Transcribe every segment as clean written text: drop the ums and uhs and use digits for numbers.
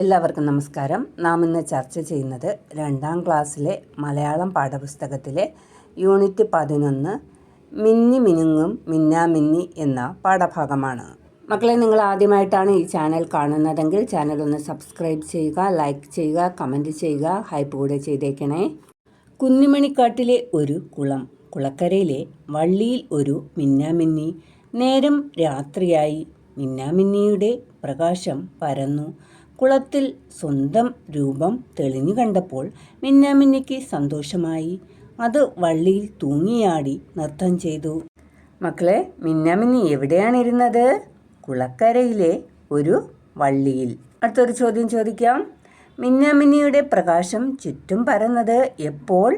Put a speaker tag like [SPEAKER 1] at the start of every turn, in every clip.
[SPEAKER 1] എല്ലാവർക്കും നമസ്കാരം. നാം ഇന്ന് ചർച്ച ചെയ്യുന്നത് 2ാം ക്ലാസ്സിലെ മലയാളം പാഠപുസ്തകത്തിലെ യൂണിറ്റ് 11 മിന്നി മിനുങ്ങും മിന്നാമിന്നി എന്ന പാഠഭാഗമാണ്. മക്കളെ, നിങ്ങൾ ആദ്യമായിട്ടാണ് ഈ ചാനൽ കാണുന്നതെങ്കിൽ ചാനൽ ഒന്ന് സബ്സ്ക്രൈബ് ചെയ്യുക, ലൈക്ക് ചെയ്യുക, കമൻറ്റ് ചെയ്യുക, ഹൈപ്പ് കൂടെ ചെയ്തേക്കണേ. കുഞ്ഞിമണിക്കാട്ടിലെ ഒരു കുളം, കുളക്കരയിലെ വള്ളിയിൽ ഒരു മിന്നാമിന്നി. നേരം രാത്രിയായി. മിന്നാമിന്നിയുടെ പ്രകാശം പരന്നു. കുളത്തിൽ സ്വന്തം രൂപം തെളിഞ്ഞു കണ്ടപ്പോൾ മിന്നാമിന്നിക്ക് സന്തോഷമായി. അത് വള്ളിയിൽ തൂങ്ങിയാടി നൃത്തം ചെയ്തു. മക്കളെ, മിന്നാമിന്നി എവിടെയാണിരുന്നത്? കുളക്കരയിലെ ഒരു വള്ളിയിൽ. അടുത്തൊരു ചോദ്യം ചോദിക്കാം. മിന്നാമിന്നിയുടെ പ്രകാശം ചുറ്റും പരന്നത് എപ്പോൾ?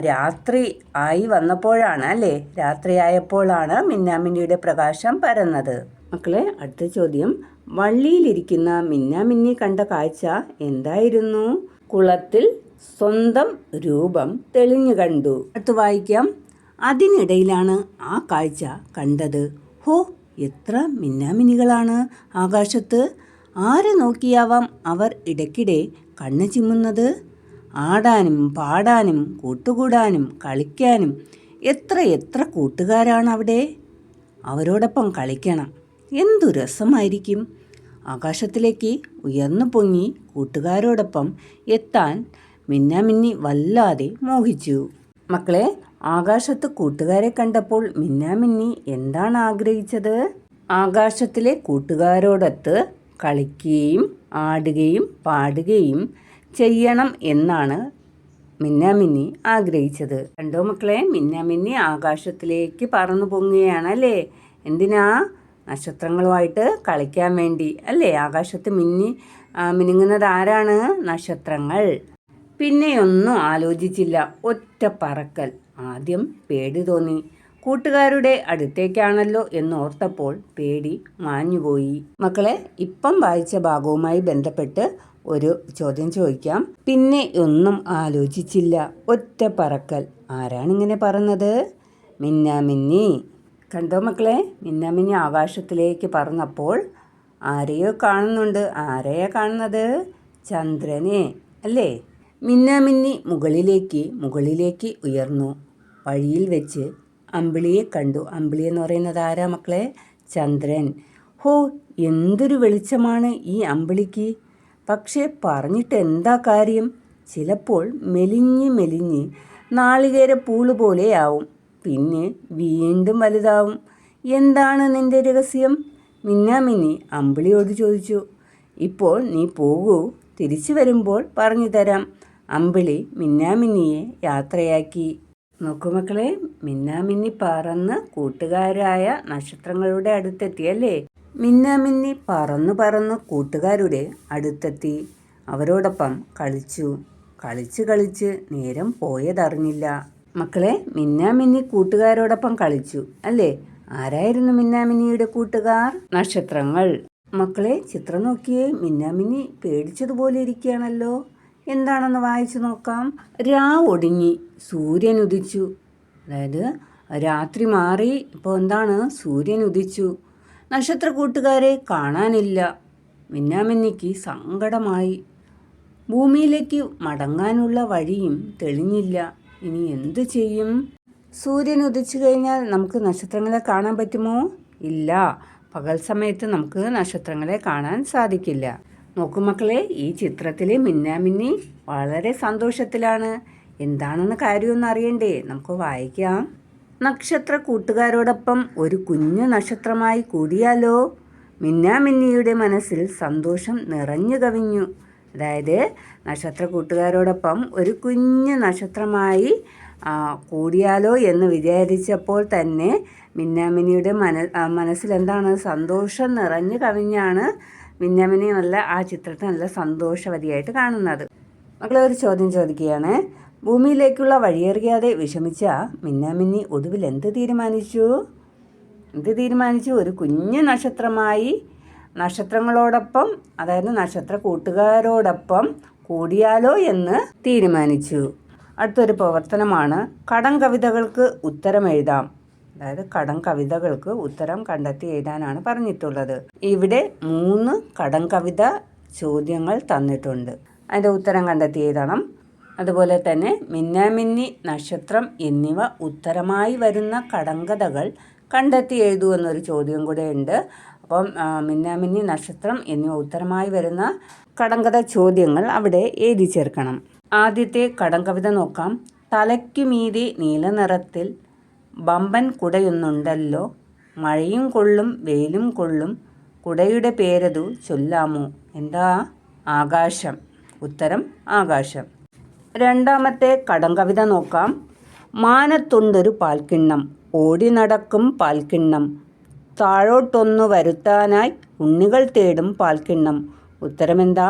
[SPEAKER 1] രാത്രി ആയി വന്നപ്പോഴാണ് അല്ലേ? രാത്രിയായപ്പോഴാണ് മിന്നാമിന്നിയുടെ പ്രകാശം പരന്നത്. മക്കളെ, അടുത്ത ചോദ്യം. വള്ളിയിലിരിക്കുന്ന മിന്നാമിന്നി കണ്ട കാഴ്ച എന്തായിരുന്നു? കുളത്തിൽ സ്വന്തം രൂപം തെളിഞ്ഞു കണ്ടു. അടുത്ത് വായിക്കാം. അതിനിടയിലാണ് ആ കാഴ്ച കണ്ടത്. ഹോ, എത്ര മിന്നാമിന്നികളാണ് ആകാശത്ത്! ആരെ നോക്കിയാവാം അവർ ഇടയ്ക്കിടെ കണ്ണ് ചിമ്മുന്നത്? ആടാനും പാടാനും കൂട്ടുകൂടാനും കളിക്കാനും എത്ര കൂട്ടുകാരാണ് അവിടെ. അവരോടൊപ്പം കളിക്കണം. എന്തു രസമായിരിക്കും! ആകാശത്തിലേക്ക് ഉയർന്നു പൊങ്ങി കൂട്ടുകാരോടൊപ്പം എത്താൻ മിന്നാമിന്നി വല്ലാതെ മോഹിച്ചു. മക്കളെ, ആകാശത്ത് കൂട്ടുകാരെ കണ്ടപ്പോൾ മിന്നാമിന്നി എന്താണ് ആഗ്രഹിച്ചത്? ആകാശത്തിലെ കൂട്ടുകാരോടൊത്ത് കളിക്കുകയും ആടുകയും പാടുകയും ചെയ്യണം എന്നാണ് മിന്നാമിന്നി ആഗ്രഹിച്ചത്. കണ്ടോ മക്കളെ, മിന്നാമിന്നി ആകാശത്തിലേക്ക് പറന്നു പൊങ്ങുകയാണല്ലേ. എന്തിനാ? നക്ഷത്രങ്ങളുമായിട്ട് കളിക്കാൻ വേണ്ടി അല്ലേ? ആകാശത്ത് മിനുങ്ങുന്നത് ആരാണ്? നക്ഷത്രങ്ങൾ. പിന്നെയൊന്നും ആലോചിച്ചില്ല, ഒറ്റ പറക്കൽ. ആദ്യം പേടി തോന്നി. കൂട്ടുകാരുടെ അടുത്തേക്കാണല്ലോ എന്നോർത്തപ്പോൾ പേടി മാഞ്ഞുപോയി. മക്കളെ, ഇപ്പം വായിച്ച ഭാഗവുമായി ബന്ധപ്പെട്ട് ഒരു ചോദ്യം ചോദിക്കാം. പിന്നെ ഒന്നും ആലോചിച്ചില്ല, ഒറ്റ പറക്കൽ. ആരാണിങ്ങനെ പറഞ്ഞത്? മിന്നാമിന്നി. കണ്ടോ മക്കളെ, മിന്നാമിന്നി ആകാശത്തിലേക്ക് പറന്നപ്പോൾ ആരെയോ കാണുന്നുണ്ട്. ആരെയാ കാണുന്നത്? ചന്ദ്രനെ അല്ലേ? മിന്നാമിന്നി മുകളിലേക്ക് ഉയർന്നു. വഴിയിൽ വെച്ച് അമ്പിളിയെ കണ്ടു. അമ്പിളി എന്ന് പറയുന്നത് ആരാ മക്കളെ? ചന്ദ്രൻ. ഹോ, എന്തൊരു വെളിച്ചമാണ് ഈ അമ്പിളിക്ക്! പക്ഷേ പറഞ്ഞിട്ട് എന്താ കാര്യം? ചിലപ്പോൾ മെലിഞ്ഞ് നാളികേരപ്പൂള് പോലെയാവും, പിന്നെ വീണ്ടും വലുതാവും. എന്താണ് നിന്റെ രഹസ്യം? മിന്നാമിന്നി അമ്പിളിയോട് ചോദിച്ചു. ഇപ്പോൾ നീ പോകൂ, തിരിച്ചു വരുമ്പോൾ പറഞ്ഞു തരാം. അമ്പിളി മിന്നാമിന്നിയെ യാത്രയാക്കി. നോക്കൂ മക്കളെ, മിന്നാമിന്നി പറന്ന് കൂട്ടുകാരായ നക്ഷത്രങ്ങളുടെ അടുത്തെത്തി അല്ലേ? മിന്നാമിന്നി പറന്നു കൂട്ടുകാരുടെ അടുത്തെത്തി. അവരോടൊപ്പം കളിച്ച് നേരം പോയതറിഞ്ഞില്ല. മക്കളെ, മിന്നാമിന്നി കൂട്ടുകാരോടൊപ്പം കളിച്ചു അല്ലേ? ആരായിരുന്നു മിന്നാമിന്നിയുടെ കൂട്ടുകാർ? നക്ഷത്രങ്ങൾ. മക്കളെ, ചിത്രം നോക്കിയേ. മിന്നാമിന്നി പേടിച്ചതുപോലെ ഇരിക്കുകയാണല്ലോ. എന്താണെന്ന് വായിച്ചു നോക്കാം. ഒടുങ്ങി, സൂര്യൻ ഉദിച്ചു. അതായത് രാത്രി മാറി, ഇപ്പോൾ എന്താണ്? സൂര്യൻ ഉദിച്ചു. നക്ഷത്ര കൂട്ടുകാരെ കാണാനില്ല. മിന്നാമിന്നിക്ക് സങ്കടമായി. ഭൂമിയിലേക്ക് മടങ്ങാനുള്ള വഴിയും തെളിഞ്ഞില്ല. ഇനി എന്തു ചെയ്യും? സൂര്യൻ ഉദിച്ചു കഴിഞ്ഞാൽ നമുക്ക് നക്ഷത്രങ്ങളെ കാണാൻ പറ്റുമോ? ഇല്ല. പകൽ സമയത്ത് നമുക്ക് നക്ഷത്രങ്ങളെ കാണാൻ സാധിക്കില്ല. നോക്കൂ മക്കളെ, ഈ ചിത്രത്തിലെ മിന്നാമിന്നി വളരെ സന്തോഷത്തിലാണ്. എന്താണെന്ന് കാര്യമൊന്നും അറിയണ്ടേ? നമുക്ക് വായിക്കാം. നക്ഷത്ര കൂട്ടുകാരോടൊപ്പം ഒരു കുഞ്ഞു നക്ഷത്രമായി കൂടിയാലോ? മിന്നാമിന്നിയുടെ മനസ്സിൽ സന്തോഷം നിറഞ്ഞു കവിഞ്ഞു. അതായത് നക്ഷത്ര കൂട്ടുകാരോടൊപ്പം ഒരു കുഞ്ഞു നക്ഷത്രമായി കൂടിയാലോ എന്ന് വിചാരിച്ചപ്പോൾ തന്നെ മിന്നാമിന്നിയുടെ മനസ്സിൽ എന്താണ്? സന്തോഷം നിറഞ്ഞു കവിഞ്ഞാണ് മിന്നാമിന്നി ആ ചിത്രത്തെ നല്ല സന്തോഷവതിയായിട്ട് കാണുന്നത്. മക്കളെ, ഒരു ചോദ്യം ചോദിക്കുകയാണ്. ഭൂമിയിലേക്കുള്ള വഴിയറിയാതെ വിഷമിച്ച മിന്നാമിന്നി ഒടുവിൽ എന്ത് തീരുമാനിച്ചു? ഒരു കുഞ്ഞു നക്ഷത്രമായി നക്ഷത്രങ്ങളോടൊപ്പം, അതായത് നക്ഷത്ര കൂട്ടുകാരോടൊപ്പം കൂടിയാലോ എന്ന് തീരുമാനിച്ചു. അടുത്തൊരു പ്രവർത്തനമാണ് കടം കവിതകൾക്ക് ഉത്തരം എഴുതാം. അതായത് കടം കവിതകൾക്ക് ഉത്തരം കണ്ടെത്തി എഴുതാനാണ് പറഞ്ഞിട്ടുള്ളത്. ഇവിടെ 3 കടം കവിത ചോദ്യങ്ങൾ തന്നിട്ടുണ്ട്. അതിൻ്റെ ഉത്തരം കണ്ടെത്തി എഴുതണം. അതുപോലെ തന്നെ മിന്നാമിന്നി, നക്ഷത്രം എന്നിവ ഉത്തരമായി വരുന്ന കടങ്കഥകൾ കണ്ടെത്തി എഴുതൂ എന്നൊരു ചോദ്യം കൂടെ ഉണ്ട്. അപ്പം മിന്നാമിന്നി, നക്ഷത്രം എന്നിവ ഉത്തരമായി വരുന്ന കടങ്കഥ ചോദ്യങ്ങൾ അവിടെ എഴുതി ചേർക്കണം. ആദ്യത്തെ കടങ്കവിത നോക്കാം. തലയ്ക്കുമീതെ നീല നിറത്തിൽ ബമ്പൻ കുടയൊന്നുണ്ടല്ലോ, മഴയും കൊള്ളും വെയിലും കൊള്ളും, കുടയുടെ പേരതു ചൊല്ലാമോ? എന്താ? ആകാശം. ഉത്തരം ആകാശം. രണ്ടാമത്തെ കടങ്കവിത നോക്കാം. മാനത്തുണ്ടൊരു പാൽക്കിണ്ണം, ഓടി നടക്കും പാൽക്കിണ്ണം, താഴോട്ടൊന്നു വരുത്താനായി ഉണ്ണികൾ തേടും പാൽക്കിണ്ണം. ഉത്തരമെന്താ?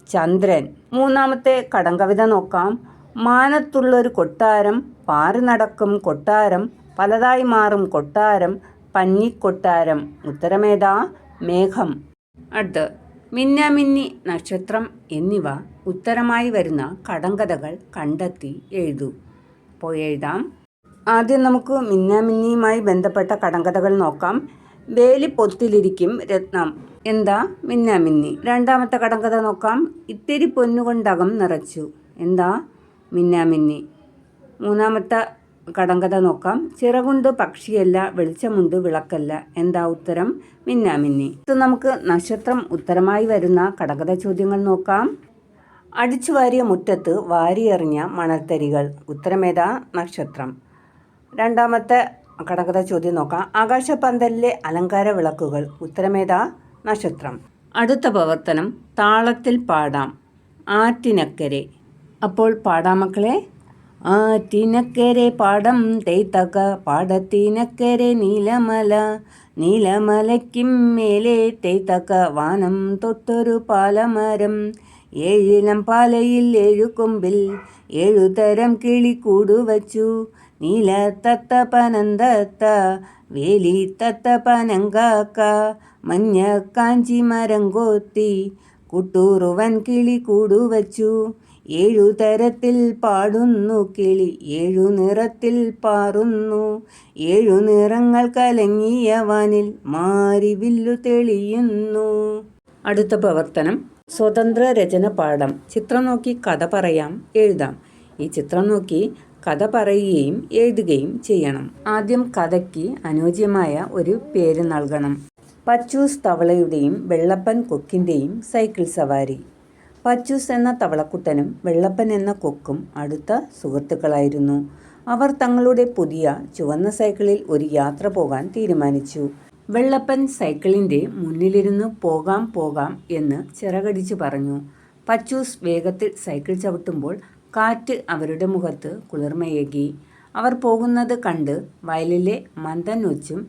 [SPEAKER 1] ചന്ദ്രൻ. മൂന്നാമത്തെ കടങ്കവിത നോക്കാം. മാനത്തുള്ളൊരു കൊട്ടാരം, പാറി നടക്കും കൊട്ടാരം, പലതായി മാറും കൊട്ടാരം, പഞ്ഞിക്കൊട്ടാരം. ഉത്തരമേതാ? മേഘം. അടുത്ത് മിന്നാമിന്നി, നക്ഷത്രം എന്നിവ ഉത്തരമായി വരുന്ന കടങ്കഥകൾ കണ്ടെത്തി എഴുതൂ. അപ്പോൾ എഴുതാം. ആദ്യം നമുക്ക് മിന്നാമിന്നിയുമായി ബന്ധപ്പെട്ട കടങ്കഥകൾ നോക്കാം. വേലിപ്പൊത്തിലിരിക്കും രത്നം. എന്താ? മിന്നാമിന്നി. രണ്ടാമത്തെ കടങ്കഥ നോക്കാം. ഇത്തിരി പൊന്നുകൊണ്ടകം നിറച്ചു. എന്താ? മിന്നാമിന്നി. മൂന്നാമത്തെ കടങ്കഥ നോക്കാം. ചിറകുണ്ട് പക്ഷിയല്ല, വെളിച്ചമുണ്ട് വിളക്കല്ല. എന്താ ഉത്തരം? മിന്നാമിന്നി. ഇത് നമുക്ക് നക്ഷത്രം ഉത്തരമായി വരുന്ന കടങ്കഥ ചോദ്യങ്ങൾ നോക്കാം. അടിച്ചു വാരിയ മുറ്റത്ത് വാരിയെറിഞ്ഞ മണൽത്തരികൾ. ഉത്തരമേതാ? നക്ഷത്രം. രണ്ടാമത്തെ കടങ്കഥ ചോദ്യം നോക്കാം. ആകാശപന്തലിലെ അലങ്കാര വിളക്കുകൾ. ഉത്തരമേതാ? നക്ഷത്രം. അടുത്ത പ്രവർത്തനം താളത്തിൽ പാടാം. ആറ്റിനക്കരെ. അപ്പോൾ പാടാം മക്കളെ. ആറ്റിനക്കരെ പാടം തേത്തക, പാടത്തിനക്കരെ നീലമല, നീലമലയ്ക്കും മേലെ തേത്തക, വാനം തൊട്ടൊരു പാലമരം, ഏഴിലം പാലയിൽ ഏഴുകൊമ്പിൽ ഏഴുതരം കിളിക്കൂടു വച്ചു, നീല തത്ത പനന്തത്ത, വേലി തത്ത പനങ്കാക്ക, മഞ്ഞ കാഞ്ചി മരം കൊത്തി, കുട്ടൂറുവൻ കിളി കൂടുവച്ചു, ഏഴു തരത്തിൽ പാടുന്നു കിളി, ഏഴു നിറത്തിൽ പാറുന്നു, ഏഴു നിറങ്ങൾ കലങ്ങിയ വാനിൽ മാരി വില്ലു തെളിയുന്നു. അടുത്ത പ്രവർത്തനം സ്വതന്ത്ര രചന പാഠം. ചിത്രം നോക്കി കഥ പറയാം, എഴുതാം. ഈ ചിത്രം നോക്കി കഥ പറയുകയും എഴുതുകയും ചെയ്യണം. ആദ്യം കഥയ്ക്ക് അനുയോജ്യമായ ഒരു പേര് നൽകണം. പച്ചൂസ് തവളയുടെയും വെള്ളപ്പൻ കൊക്കിൻ്റെയും സൈക്കിൾ സവാരി. പച്ചൂസ് എന്ന തവളക്കുട്ടനും വെള്ളപ്പൻ എന്ന കൊക്കും അടുത്ത സുഹൃത്തുക്കളായിരുന്നു. അവർ തങ്ങളുടെ പുതിയ ചുവന്ന സൈക്കിളിൽ ഒരു യാത്ര പോകാൻ തീരുമാനിച്ചു. വെള്ളപ്പൻ സൈക്കിളിൻ്റെ മുന്നിലിരുന്ന് പോകാം പോകാം എന്ന് ചിറകടിച്ചു പറഞ്ഞു. പച്ചൂസ് വേഗത്തിൽ സൈക്കിൾ ചവിട്ടുമ്പോൾ കാറ്റ് അവരുടെ മുഖത്ത് കുളിർമയേകി. അവർ പോകുന്നത് കണ്ട് വയലിലെ മന്ദൻ ഒച്ചും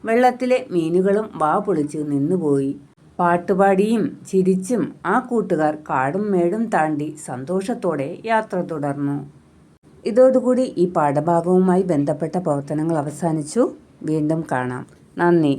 [SPEAKER 1] വെള്ളത്തിലെ മീനുകളും വാ പൊളിച്ച് നിന്നുപോയി. പാട്ടുപാടിയും ചിരിച്ചും ആ കൂട്ടുകാർ കാടും മേടും താണ്ടി സന്തോഷത്തോടെ യാത്ര തുടർന്നു. ഇതോടുകൂടി ഈ പാഠഭാഗവുമായി ബന്ധപ്പെട്ട പ്രവർത്തനങ്ങൾ അവസാനിച്ചു. വീണ്ടും കാണാം. നന്ദി.